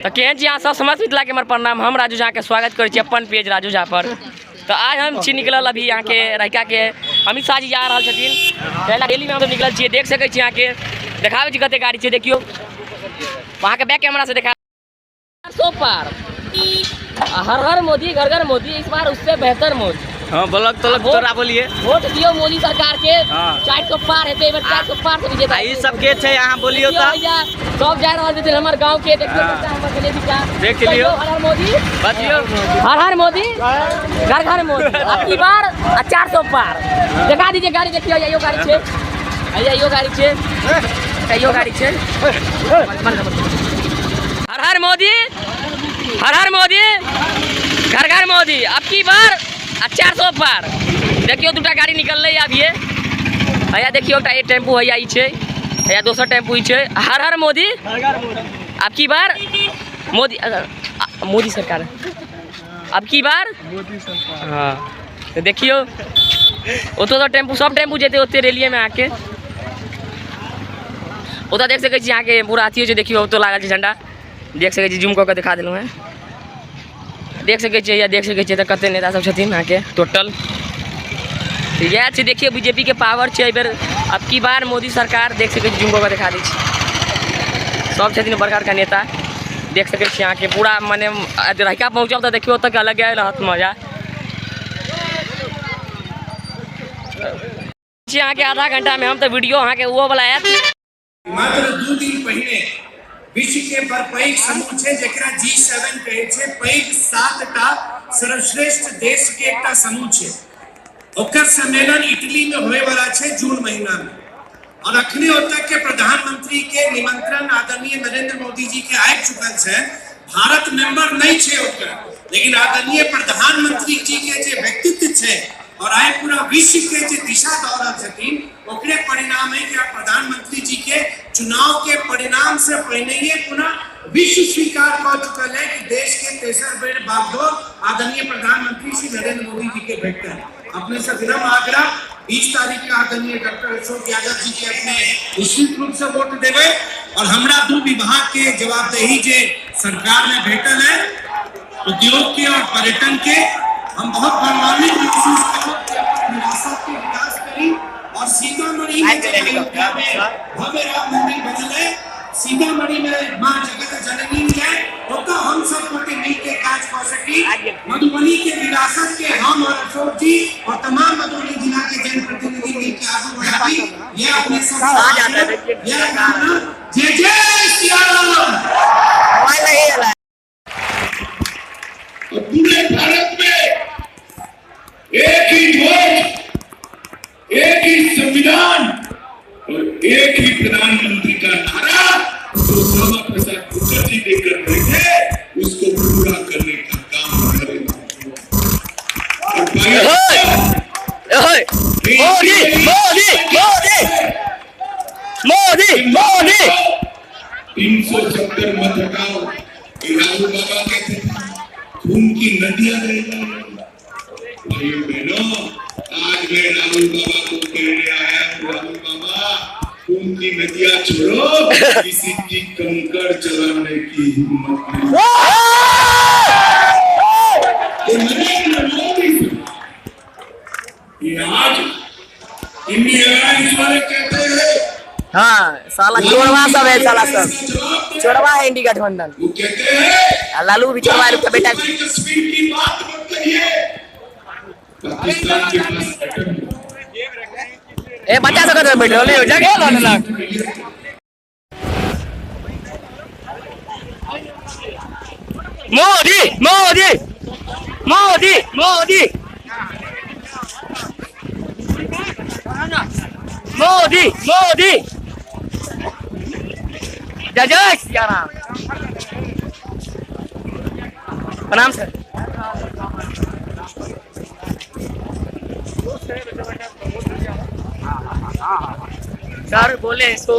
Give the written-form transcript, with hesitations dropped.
तो केहन छी अहाँ सब समस्त मिथिला के हमर प्रणाम। हम राजू झा के स्वागत करै छी अपन पेज राजू झा पर। तो आज हम छी निकलल अभी यहाँ के रहिका के अमित शाह जी जा रहा छथिन पहला रैली में हम तो निकल छी। देख सकै छी यहाँ के देखावे छी कते गाड़ी छै, देखियो वहाँ के बैक कैमरा से देखा 400 पार। हर हर मोदी घर घर मोदी, इस बार उससे बेहतर मोदी। हाँ ब्लॉक तलक तोरा बोलिए वोट दियो मोदी सरकार के। 400 पार हेते एबर 400 पार से विजेता ई सब के छै अहाँ बोलियो त सब जा रहल छथिन हमर गांव के। देखियो हमर गलेबी का देख लियो। हर हर मोदी बतियो हर हर मोदी घर घर मोदी। अब की बार 400 पार दिखा दीजिए गाड़ी। देखियो यो गाड़ी छे, यो गाड़ी छे, यो गाड़ी छे। हर हर मोदी हर हर मोदी घर घर मोदी। अब की बार 400 पार। देखियो दूटा गाड़ी निकल रही है अब। ये भैया देखियो ये टेम्पू है ई छे, या दोसर टेम्पू ही छे। हर हर मोदी अब की बार मोदी मोदी सरकार। अब की बार मोदी सरकार। हाँ तो देखियो ओतो तो टेम्पू सब टेम्पू जेते ओते रेलिए में आके ओता देख सकै छी। यहाँ के पूरा अथी है, देखियो ओतो लागल छै झंडा। देख सकै छी, जूम कऽ के दिखा देलहुँ हैं। देख सकै छियै या देख सकै छियै तऽ कते नेता सब छथिन यहाँ के टोटल। यह छै देखिए बीजेपी के पावर छै एहि बेर। अब की बार मोदी सरकार। देख सकै छी, जूम कऽ के दिखा दै छी। सब छथिन बड़का बड़का नेता। देख सकै छी यहाँ के पूरा मने रहिका पहुँचब तऽ देखियो ओतऽ अलग रहत मजा। यहाँ के आधा घंटा में हम तो वीडियो अहाँ के वो वाला आयत। मात्र 2 दिन पहले विश्व के पैघ समूह छै जेकरा G7 कहै छै, पैघ 7टा सर्वश्रेष्ठ देश के एकटा समूह छै। ओकर सम्मेलन इटली में होए वाला छै जून महीना में। और अखने ओतक के प्रधानमंत्री के निमंत्रण आदरणीय नरेंद्र मोदी जी के आबि चुकल छै। भारत मेंबर नहीं छै ओकर, लेकिन आदरणीय प्रधानमंत्री जी के जे व्यक्तित्व छै और आइ पूरा विश्व के जे दिशा दऽ रहल छथिन ओकरे परिणाम है कि प्रधानमंत्री जी के चुनाव के परिणाम से पहले ही पुनः विश्व स्वीकार कर चुकल है कि देश के तेसर बेर बागडोर आदरणीय प्रधानमंत्री श्री नरेंद्र मोदी जी के भेटते हैं। अपने से विनम्र आग्रह 20 तारीख का आदरणीय डॉक्टर अशोक यादव जी के अपने निश्चित रूप से वोट देवे। और हमरा 2 विभाग के जवाबदेही जे सरकार में भेटल है, उद्योग के और पर्यटन के, हम बहुत गौरवान्वित महसूस करें विरासत के विकास करी। और सीतामढ़ी में भव्य राम मंदिर बनल है, सीतामढ़ी में माँ जगत जननी है, ओका हम सब कोटे मिल के काज कर सकी। मधुबनी के विरासत के हम और अशोक जी और तमाम मधुबनी जिला के जनप्रतिनिधि मिल के आगे बढ़ाई। ये अपने सब जय जय श्री राम। पूरे भारत में एक ही वोट, एक ही संविधान और एक ही प्रधानमंत्री का नारा जो श्यामा प्रसाद मुखर्जी देकर बैठे उसको पूरा करने का काम करें। मोदी मोदी मोदी 370 मत हटाओ। राहुल बाबा कहते थे खून की नदियां भाइयों बहनों, आज मैं राहुल बाबा को कहने आया हूँ, राहुल बाबा खून की नदियां छोड़ो, किसी की कंकड़ चलाने की हिम्मत नहीं। नरेंद्र मोदी ये आज इंडियन एयरलाइंस वाले कहते हैं, हाँ साला चोरवा सब है, साला सब चोरवा है इंडी गठबंधन। वो कहते हैं लालू भी चोरवा है उसका बेटा। कश्मीर की बात मत करिए, पाकिस्तान के पास ए बच्चा सब कर बैठो ले जगह लो ना। मोदी मोदी मोदी मोदी मोदी मोदी जय जय श्री राम। प्रणाम सर। सर बोले इसको